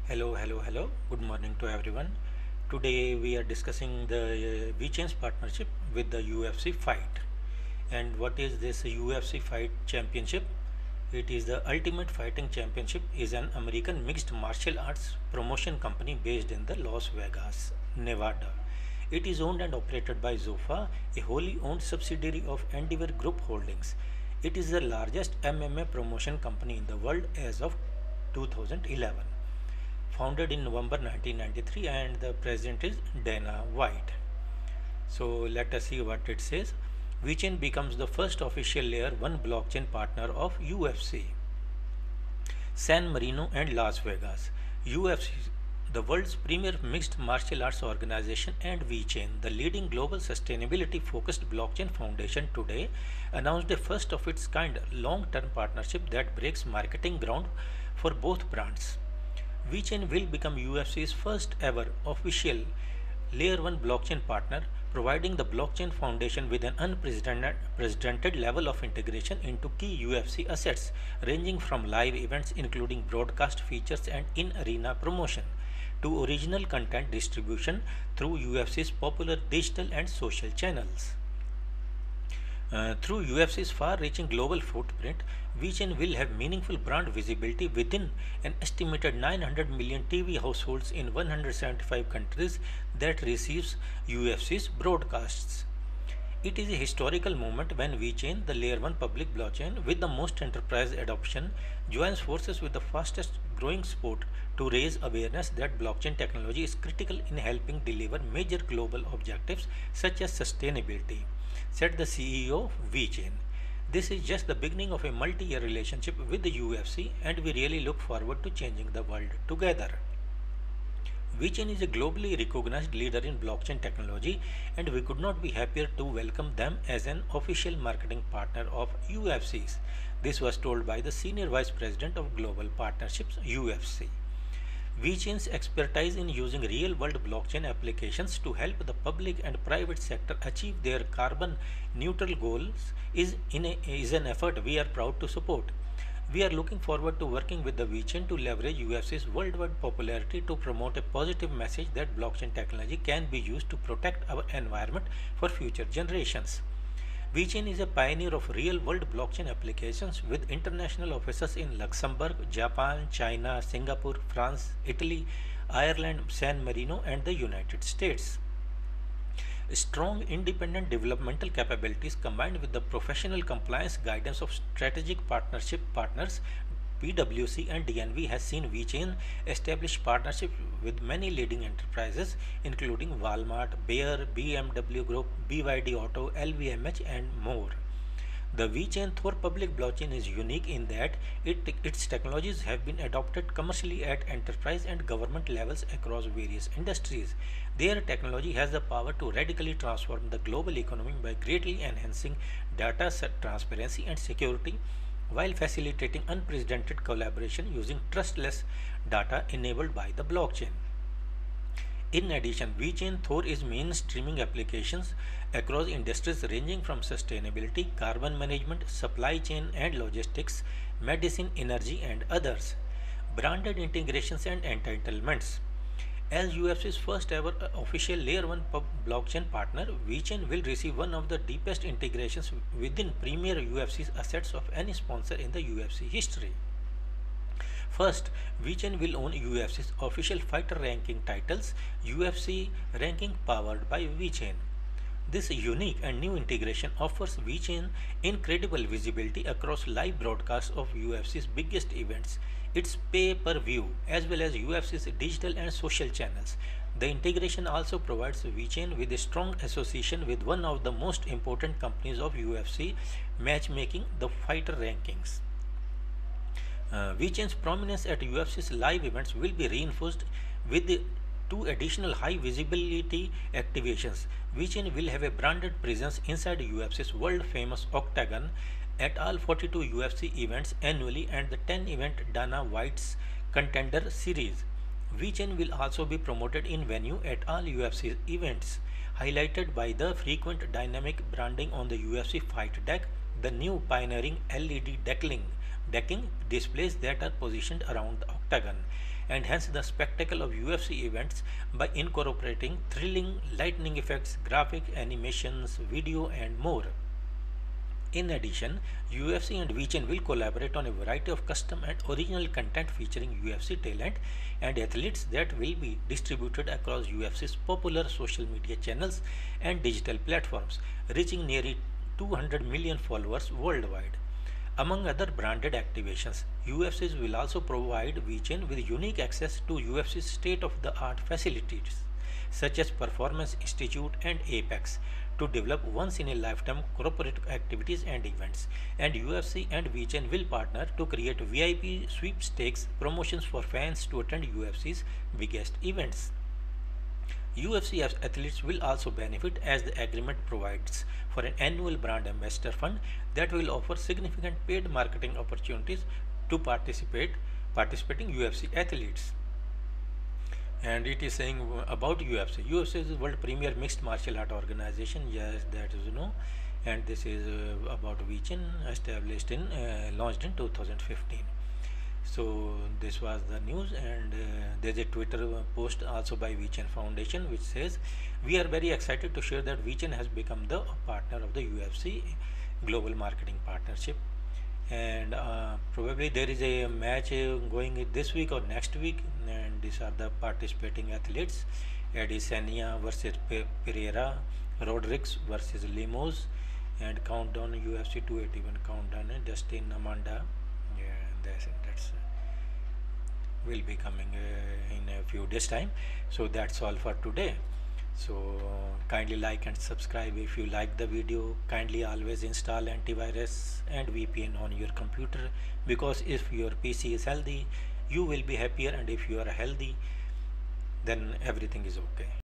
Hello. Good morning to everyone. Today we are discussing the VeChain's partnership with the UFC fight. And what is this UFC fight championship? It is the Ultimate Fighting Championship is an American mixed martial arts promotion company based in the Las Vegas, Nevada. It is owned and operated by Zofa, a wholly owned subsidiary of Endeavor Group Holdings. It is the largest MMA promotion company in the world as of 2011, founded in November 1993, and the president is Dana White. So let us see what it says. VeChain becomes the first official layer 1 blockchain partner of UFC, San Marino and Las Vegas. UFC, the world's premier mixed martial arts organization, and VeChain, the leading global sustainability focused blockchain foundation, today announced a first of its kind long-term partnership that breaks marketing ground for both brands. VeChain will become UFC's first ever official Layer 1 blockchain partner, providing the blockchain foundation with an unprecedented level of integration into key UFC assets, ranging from live events including broadcast features and in-arena promotion, to original content distribution through UFC's popular digital and social channels. Through UFC's far-reaching global footprint, VeChain will have meaningful brand visibility within an estimated 900 million TV households in 175 countries that receives UFC's broadcasts. It is a historical moment when VeChain, the Layer 1 public blockchain with the most enterprise adoption, joins forces with the fastest growing sport to raise awareness that blockchain technology is critical in helping deliver major global objectives such as sustainability, said the CEO of VeChain. This is just the beginning of a multi-year relationship with the UFC, and we really look forward to changing the world together. VeChain is a globally recognized leader in blockchain technology, and we could not be happier to welcome them as an official marketing partner of UFC's. This was told by the Senior Vice President of Global Partnerships, UFC. VeChain's expertise in using real-world blockchain applications to help the public and private sector achieve their carbon neutral goals is an effort we are proud to support. We are looking forward to working with the VeChain to leverage UFC's worldwide popularity to promote a positive message that blockchain technology can be used to protect our environment for future generations. VeChain is a pioneer of real-world blockchain applications with international offices in Luxembourg, Japan, China, Singapore, France, Italy, Ireland, San Marino, and the United States. Strong independent developmental capabilities combined with the professional compliance guidance of strategic partnership partners PwC and DNV has seen VeChain establish partnerships with many leading enterprises including Walmart, Bayer, BMW Group, BYD Auto, LVMH, and more. The VeChain Thor public blockchain is unique in that its technologies have been adopted commercially at enterprise and government levels across various industries. Their technology has the power to radically transform the global economy by greatly enhancing data transparency and security while facilitating unprecedented collaboration using trustless data enabled by the blockchain. In addition, VeChain Thor is mainstreaming applications across industries ranging from sustainability, carbon management, supply chain and logistics, medicine, energy, and others. Branded integrations and entitlements. As UFC's first ever official Layer 1 blockchain partner, VeChain will receive one of the deepest integrations within premier UFC's assets of any sponsor in the UFC history. First, VeChain will own UFC's official fighter ranking titles, UFC ranking powered by VeChain. This unique and new integration offers VeChain incredible visibility across live broadcasts of UFC's biggest events, its pay-per-view, as well as UFC's digital and social channels. The integration also provides VeChain with a strong association with one of the most important companies of UFC matchmaking, the fighter rankings. VeChain's prominence at UFC's live events will be reinforced with the two additional high visibility activations. VeChain will have a branded presence inside UFC's world famous Octagon at all 42 UFC events annually and the 10 event Dana White's Contender Series. VeChain will also be promoted in venue at all UFC events, highlighted by the frequent dynamic branding on the UFC fight deck, the new pioneering LED decking displays that are positioned around the octagon, enhance the spectacle of UFC events by incorporating thrilling lightning effects, graphic animations, video, and more. In addition, UFC and VeChain will collaborate on a variety of custom and original content featuring UFC talent and athletes that will be distributed across UFC's popular social media channels and digital platforms, reaching nearly 200 million followers worldwide. Among other branded activations, UFCs will also provide VeChain with unique access to UFC's state-of-the-art facilities such as Performance Institute and Apex to develop once-in-a-lifetime corporate activities and events. And UFC and VeChain will partner to create VIP sweepstakes promotions for fans to attend UFC's biggest events. UFC athletes will also benefit as the agreement provides for an annual brand ambassador fund that will offer significant paid marketing opportunities to participating UFC athletes. And it is saying about UFC. UFC is the world premier mixed martial art organization. Yes, that is and this is about VeChain, established in launched in 2015. So this was the news, and there's a Twitter post also by VeChain Foundation which says, "We are very excited to share that VeChain has become the partner of the UFC Global Marketing Partnership, and probably there is a match going this week or next week, and these are the participating athletes: Adesanya versus Pereira, Rodriguez versus Lemos, and countdown UFC 281 countdown Justin Amanda. Yeah, that's will be coming in a few days time. So that's all for today. So kindly like and subscribe if you like the video. Kindly always install antivirus and VPN on your computer, because if your PC is healthy, you will be happier, and if you are healthy, then everything is okay.